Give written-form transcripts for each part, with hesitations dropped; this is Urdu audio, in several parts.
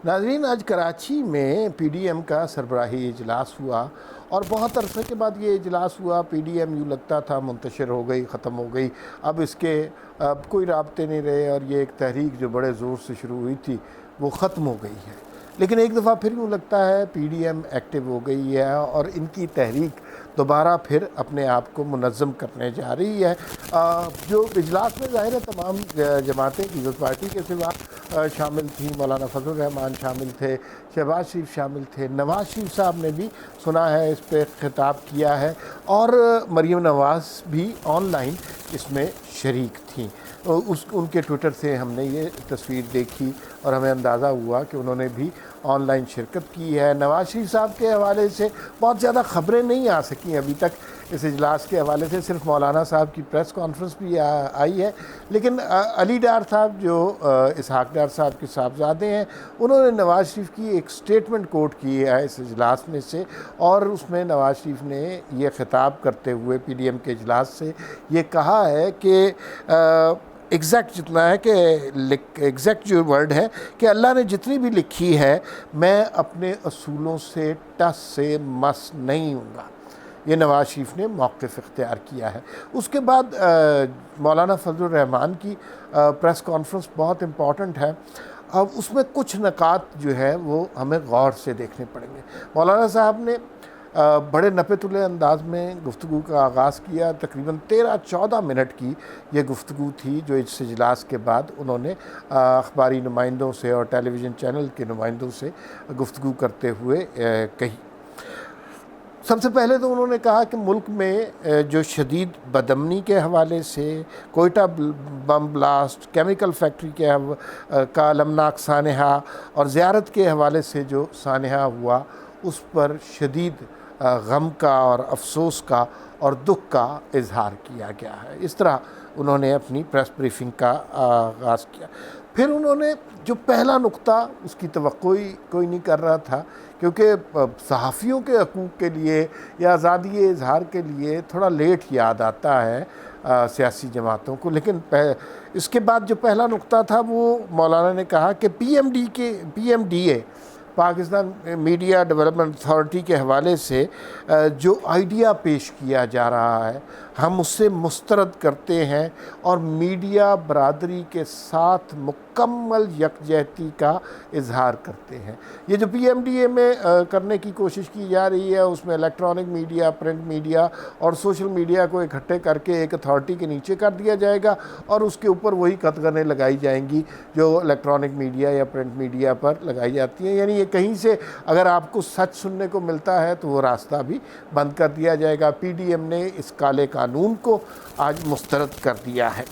ناظرین، آج کراچی میں پی ڈی ایم کا سربراہی اجلاس ہوا اور بہت عرصے کے بعد یہ اجلاس ہوا۔ پی ڈی ایم یوں لگتا تھا منتشر ہو گئی، ختم ہو گئی، اب اس کے کوئی رابطے نہیں رہے اور یہ ایک تحریک جو بڑے زور سے شروع ہوئی تھی وہ ختم ہو گئی ہے۔ لیکن ایک دفعہ پھر یوں لگتا ہے پی ڈی ایم ایکٹیو ہو گئی ہے اور ان کی تحریک دوبارہ پھر اپنے آپ کو منظم کرنے جا رہی ہے۔ جو اجلاس میں ظاہر ہے تمام جماعتیں پیپلز پارٹی کے سوا شامل تھیں، مولانا فضل الرحمان شامل تھے، شہباز شریف شامل تھے، نواز شریف صاحب نے بھی سنا ہے اس پہ خطاب کیا ہے اور مریم نواز بھی آن لائن اس میں شریک تھیں۔ ان کے ٹویٹر سے ہم نے یہ تصویر دیکھی اور ہمیں اندازہ ہوا کہ انہوں نے بھی آن لائن شرکت کی ہے۔ نواز شریف صاحب کے حوالے سے بہت زیادہ خبریں نہیں آ سکیں ابھی تک اس اجلاس کے حوالے سے، صرف مولانا صاحب کی پریس کانفرنس بھی آئی ہے، لیکن علی ڈار صاحب جو اسحاق ڈار صاحب کے صاحبزادے ہیں، انہوں نے نواز شریف کی ایک سٹیٹمنٹ کوٹ کی ہے اس اجلاس میں سے، اور اس میں نواز شریف نے یہ خطاب کرتے ہوئے پی ڈی ایم کے اجلاس سے یہ کہا ہے کہ ایگزیکٹ جتنا ہے کہ ایگزیکٹ جو ورڈ ہے کہ اللہ نے جتنی بھی لکھی ہے میں اپنے اصولوں سے ٹس سے مس نہیں ہوں گا۔ یہ نواز شریف نے موقف اختیار کیا ہے۔ اس کے بعد مولانا فضل الرحمان کی پریس کانفرنس بہت امپورٹنٹ ہے۔ اب اس میں کچھ نکات جو ہے وہ ہمیں غور سے دیکھنے پڑیں گے۔ مولانا صاحب نے بڑے نپے تلے انداز میں گفتگو کا آغاز کیا۔ تقریباً 13-14 منٹ کی یہ گفتگو تھی جو اس اجلاس کے بعد انہوں نے اخباری نمائندوں سے اور ٹیلی ویژن چینل کے نمائندوں سے گفتگو کرتے ہوئے کہی۔ سب سے پہلے تو انہوں نے کہا کہ ملک میں جو شدید بدامنی کے حوالے سے Quetta bomb blast, chemical factory کا المناک سانحہ اور زیارت کے حوالے سے جو سانحہ ہوا اس پر شدید غم کا اور افسوس کا اور دکھ کا اظہار کیا گیا ہے۔ اس طرح انہوں نے اپنی پریس بریفنگ کا آغاز کیا۔ پھر انہوں نے جو پہلا نقطہ، اس کی توقع کوئی نہیں کر رہا تھا کیونکہ صحافیوں کے حقوق کے لیے یا آزادی اظہار کے لیے تھوڑا لیٹ یاد آتا ہے سیاسی جماعتوں کو، لیکن اس کے بعد جو پہلا نقطہ تھا وہ مولانا نے کہا کہ P M D A Pakistan media development authority کے حوالے سے جو آئیڈیا پیش کیا جا رہا ہے ہم اس سے مسترد کرتے ہیں اور میڈیا برادری کے ساتھ مکمل یکجہتی کا اظہار کرتے ہیں۔ یہ جو پی ایم ڈی اے میں کرنے کی کوشش کی جا رہی ہے اس میں الیکٹرانک میڈیا، پرنٹ میڈیا اور سوشل میڈیا کو اکٹھے کر کے ایک اتھارٹی کے نیچے کر دیا جائے گا اور اس کے اوپر وہی قطغنیں لگائی جائیں گی جو الیکٹرانک میڈیا یا پرنٹ میڈیا پر لگائی جاتی ہیں۔ یعنی یہ کہیں سے اگر آپ کو سچ سننے کو ملتا ہے تو وہ راستہ بھی بند کر دیا جائے گا۔ پی ڈی ایم نے اس کالے قانون کو آج مسترد کر دیا ہے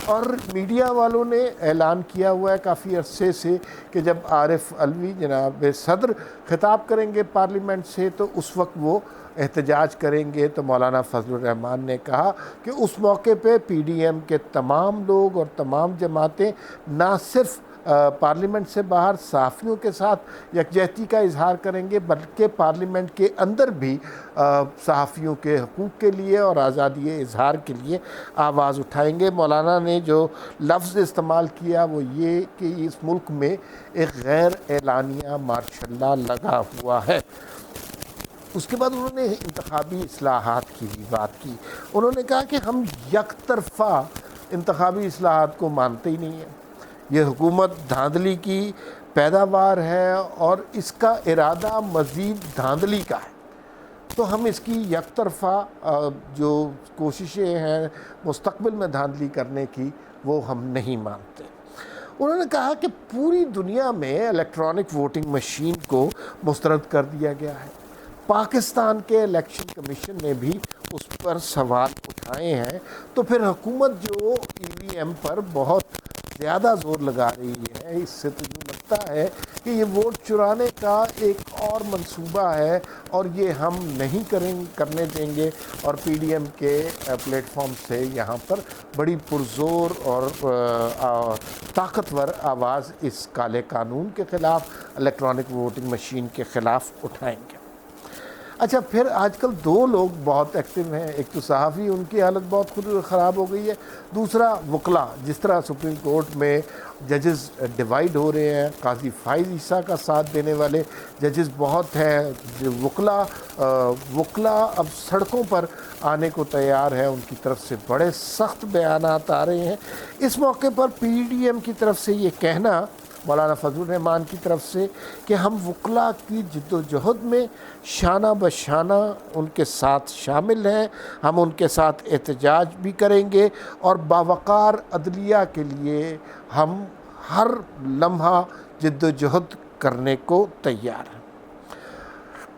اور میڈیا والوں نے اعلان کیا ہوا ہے کافی عرصے سے کہ جب عارف علوی جناب صدر خطاب کریں گے پارلیمنٹ سے تو اس وقت وہ احتجاج کریں گے۔ تو مولانا فضل الرحمان نے کہا کہ اس موقع پہ پی ڈی ایم کے تمام لوگ اور تمام جماعتیں نہ صرف پارلیمنٹ سے باہر صحافیوں کے ساتھ یکجہتی کا اظہار کریں گے بلکہ پارلیمنٹ کے اندر بھی صحافیوں کے حقوق کے لیے اور آزادی اظہار کے لیے آواز اٹھائیں گے۔ مولانا نے جو لفظ استعمال کیا وہ یہ کہ اس ملک میں ایک غیر اعلانیہ مارشل لا لگا ہوا ہے۔ اس کے بعد انہوں نے انتخابی اصلاحات کی بھی بات کی۔ انہوں نے کہا کہ ہم یک طرفہ انتخابی اصلاحات کو مانتے ہی نہیں ہیں، یہ حکومت دھاندلی کی پیداوار ہے اور اس کا ارادہ مزید دھاندلی کا ہے، تو ہم اس کی یک طرفہ جو کوششیں ہیں مستقبل میں دھاندلی کرنے کی وہ ہم نہیں مانتے۔ انہوں نے کہا کہ پوری دنیا میں الیکٹرانک ووٹنگ مشین کو مسترد کر دیا گیا ہے، پاکستان کے الیکشن کمیشن نے بھی اس پر سوال اٹھائے ہیں، تو پھر حکومت جو ای وی ایم پر بہت زیادہ زور لگا رہی ہے، اس سے تو یوں لگتا ہے کہ یہ ووٹ چرانے کا ایک اور منصوبہ ہے اور یہ ہم نہیں کرنے دیں گے۔ اور پی ڈی ایم کے پلیٹ فارم سے یہاں پر بڑی پرزور اور طاقتور آواز اس کالے قانون کے خلاف، الیکٹرانک ووٹنگ مشین کے خلاف اٹھائیں گے۔ اچھا پھر آج کل دو لوگ بہت ایکٹیو ہیں، ایک تو صحافی، ان کی حالت بہت خود خراب ہو گئی ہے، دوسرا وکلا، جس طرح سپریم کورٹ میں ججز ڈیوائیڈ ہو رہے ہیں، قاضی فائز عیسیٰ کا ساتھ دینے والے ججز بہت ہیں، وکلا اب سڑکوں پر آنے کو تیار ہے، ان کی طرف سے بڑے سخت بیانات آ رہے ہیں۔ اس موقع پر پی ڈی ایم کی طرف سے یہ کہنا، مولانا فضل الرحمان کی طرف سے، کہ ہم وکلا کی جد و جہد میں شانہ بشانہ ان کے ساتھ شامل ہیں، ہم ان کے ساتھ احتجاج بھی کریں گے اور باوقار عدلیہ کے لیے ہم ہر لمحہ جد و جہد کرنے کو تیار ہیں۔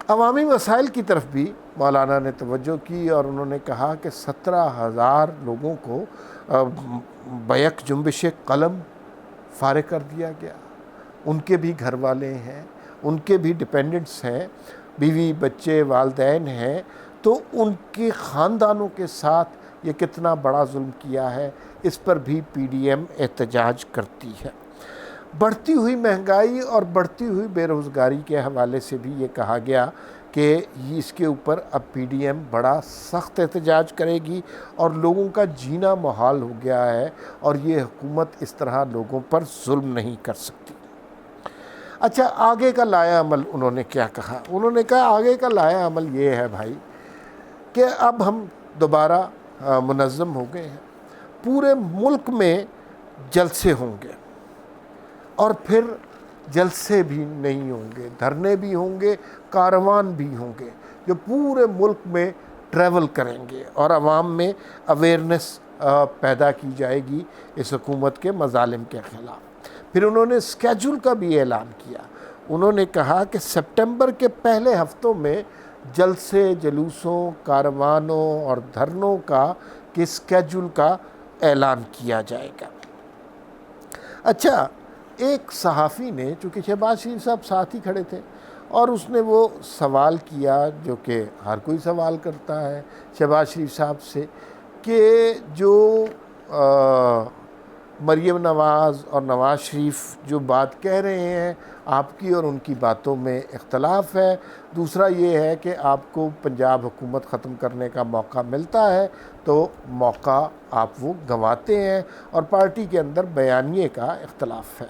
عوامی مسائل کی طرف بھی مولانا نے توجہ کی اور انہوں نے کہا کہ 17,000 لوگوں کو بیک جنبش قلم فارغ کر دیا گیا، ان کے بھی گھر والے ہیں، ان کے بھی ڈپینڈنٹس ہیں، بیوی بچے والدین ہیں، تو ان کے خاندانوں کے ساتھ یہ کتنا بڑا ظلم کیا ہے، اس پر بھی پی ڈی ایم احتجاج کرتی ہے۔ بڑھتی ہوئی مہنگائی اور بڑھتی ہوئی بے روزگاری کے حوالے سے بھی یہ کہا گیا کہ اس کے اوپر اب پی ڈی ایم بڑا سخت احتجاج کرے گی اور لوگوں کا جینا محال ہو گیا ہے اور یہ حکومت اس طرح لوگوں پر ظلم نہیں کر سکتی۔ اچھا آگے کا لایا عمل انہوں نے کیا کہا؟ انہوں نے کہا آگے کا لایا عمل یہ ہے بھائی کہ اب ہم دوبارہ منظم ہو گئے ہیں، پورے ملک میں جلسے ہوں گے اور پھر جلسے بھی نہیں ہوں گے، دھرنے بھی ہوں گے، کاروان بھی ہوں گے جو پورے ملک میں ٹریول کریں گے اور عوام میں اویئرنیس پیدا کی جائے گی اس حکومت کے مظالم کے خلاف۔ پھر انہوں نے اسکیجول کا بھی اعلان کیا، انہوں نے کہا کہ سپٹمبر کے پہلے ہفتوں میں جلسے، جلوسوں، کاروانوں اور دھرنوں کا اسکیجول کا اعلان کیا جائے گا۔ اچھا ایک صحافی نے، چونکہ شہباز شریف صاحب ساتھ ہی کھڑے تھے، اور اس نے وہ سوال کیا جو کہ ہر کوئی سوال کرتا ہے شہباز شریف صاحب سے، کہ جو مریم نواز اور نواز شریف جو بات کہہ رہے ہیں، آپ کی اور ان کی باتوں میں اختلاف ہے، دوسرا یہ ہے کہ آپ کو پنجاب حکومت ختم کرنے کا موقع ملتا ہے تو موقع آپ وہ گنواتے ہیں، اور پارٹی کے اندر بیانیے کا اختلاف ہے۔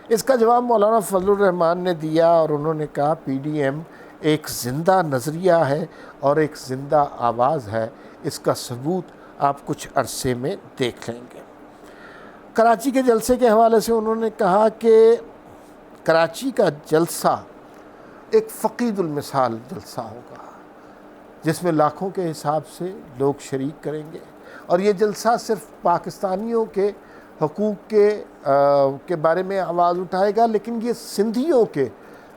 اس کا جواب مولانا فضل الرحمان نے دیا اور انہوں نے کہا پی ڈی ایم ایک زندہ نظریہ ہے اور ایک زندہ آواز ہے، اس کا ثبوت آپ کچھ عرصے میں دیکھ لیں گے۔ کراچی کے جلسے کے حوالے سے انہوں نے کہا کہ کراچی کا جلسہ ایک فقید المثال جلسہ ہوگا جس میں لاکھوں کے حساب سے لوگ شریک کریں گے، اور یہ جلسہ صرف پاکستانیوں کے حقوق کے بارے میں آواز اٹھائے گا، لیکن یہ سندھیوں کے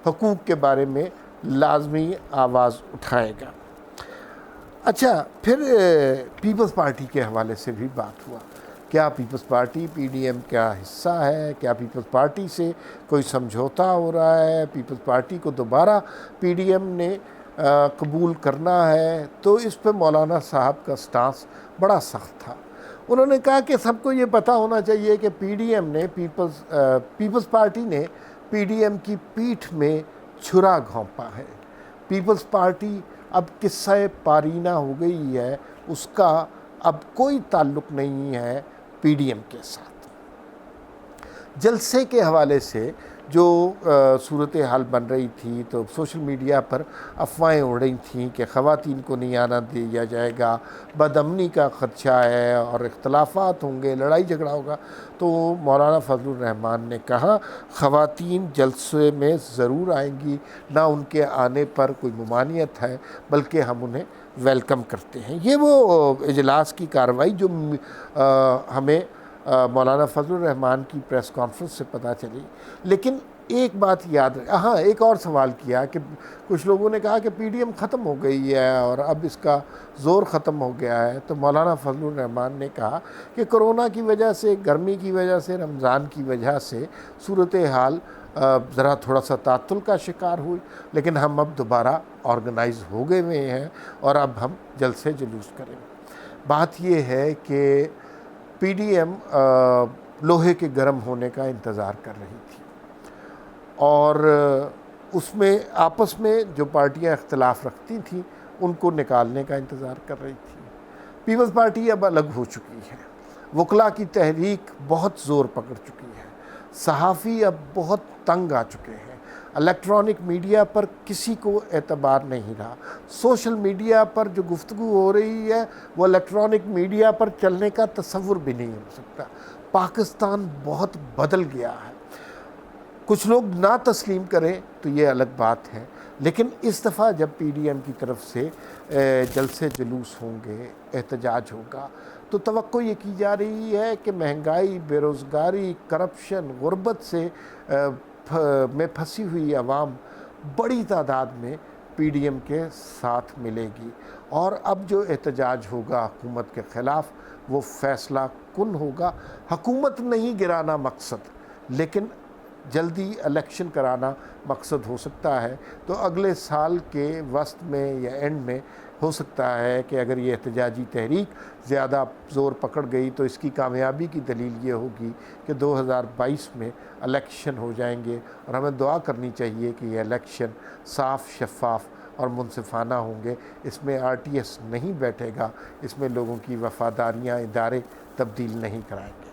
حقوق کے بارے میں لازمی آواز اٹھائے گا۔ اچھا پھر پیپلز پارٹی کے حوالے سے بھی بات ہوا، کیا peoples party P D M کا حصہ ہے؟ کیا پیپلز پارٹی سے کوئی سمجھوتا ہو رہا ہے؟ پیپلز پارٹی کو دوبارہ پی ڈی ایم نے قبول کرنا ہے؟ تو اس پہ مولانا صاحب کا سٹانس بڑا سخت تھا۔ انہوں نے کہا کہ سب کو یہ پتہ ہونا چاہیے کہ پی ڈی ایم نے پیپلز پارٹی نے پی ڈی ایم کی پیٹھ میں چھرا گھونپا ہے۔ پیپلز پارٹی اب قصہ پارینہ ہو گئی ہے، اس کا اب کوئی تعلق نہیں ہے پی ڈی ایم کے ساتھ۔ جلسے کے حوالے سے جو صورتحال بن رہی تھی تو سوشل میڈیا پر افواہیں اڑ رہی تھیں کہ خواتین کو نہیں آنا دیا جائے گا، بدامنی کا خدشہ ہے اور اختلافات ہوں گے، لڑائی جھگڑا ہوگا، تو مولانا فضل الرحمان نے کہا خواتین جلسے میں ضرور آئیں گی، نہ ان کے آنے پر کوئی ممانعت ہے بلکہ ہم انہیں ویلکم کرتے ہیں۔ یہ وہ اجلاس کی کارروائی جو ہمیں مولانا فضل الرحمان کی پریس کانفرنس سے پتہ چلی۔ لیکن ایک بات یاد ہاں ایک اور سوال کیا کہ کچھ لوگوں نے کہا کہ پی ڈی ایم ختم ہو گئی ہے اور اب اس کا زور ختم ہو گیا ہے، تو مولانا فضل الرحمان نے کہا کہ کرونا کی وجہ سے، گرمی کی وجہ سے، رمضان کی وجہ سے صورتحال ذرا تھوڑا سا تعطل کا شکار ہوئی، لیکن ہم اب دوبارہ آرگنائز ہو گئے ہوئے ہیں اور اب ہم جلسے جلوس کریں۔ بات یہ ہے کہ پی ڈی ایم لوہے کے گرم ہونے کا انتظار کر رہی تھی، اور اس میں آپس میں جو پارٹیاں اختلاف رکھتی تھیں ان کو نکالنے کا انتظار کر رہی تھی۔ پیپلز پارٹی اب الگ ہو چکی ہے، وکلاء کی تحریک بہت زور پکڑ چکی ہے، صحافی اب بہت تنگ آ چکے ہیں، الیکٹرانک میڈیا پر کسی کو اعتبار نہیں رہا، سوشل میڈیا پر جو گفتگو ہو رہی ہے وہ الیکٹرانک میڈیا پر چلنے کا تصور بھی نہیں ہو سکتا۔ پاکستان بہت بدل گیا ہے۔ کچھ لوگ نہ تسلیم کریں تو یہ الگ بات ہے، لیکن اس دفعہ جب پی ڈی ایم کی طرف سے جلسے جلوس ہوں گے، احتجاج ہوگا، تو توقع یہ کی جا رہی ہے کہ مہنگائی، بے روزگاری، کرپشن، غربت سے میں پھنسی ہوئی عوام بڑی تعداد میں پی ڈی ایم کے ساتھ ملے گی، اور اب جو احتجاج ہوگا حکومت کے خلاف وہ فیصلہ کن ہوگا۔ حکومت نہیں گرانا مقصد، لیکن جلدی الیکشن کرانا مقصد ہو سکتا ہے۔ تو اگلے سال کے وسط میں یا اینڈ میں ہو سکتا ہے کہ اگر یہ احتجاجی تحریک زیادہ زور پکڑ گئی تو اس کی کامیابی کی دلیل یہ ہوگی کہ 2022 میں الیکشن ہو جائیں گے، اور ہمیں دعا کرنی چاہیے کہ یہ الیکشن صاف، شفاف اور منصفانہ ہوں گے۔ اس میں آر ٹی ایس نہیں بیٹھے گا، اس میں لوگوں کی وفاداریاں ادارے تبدیل نہیں کرائیں گے۔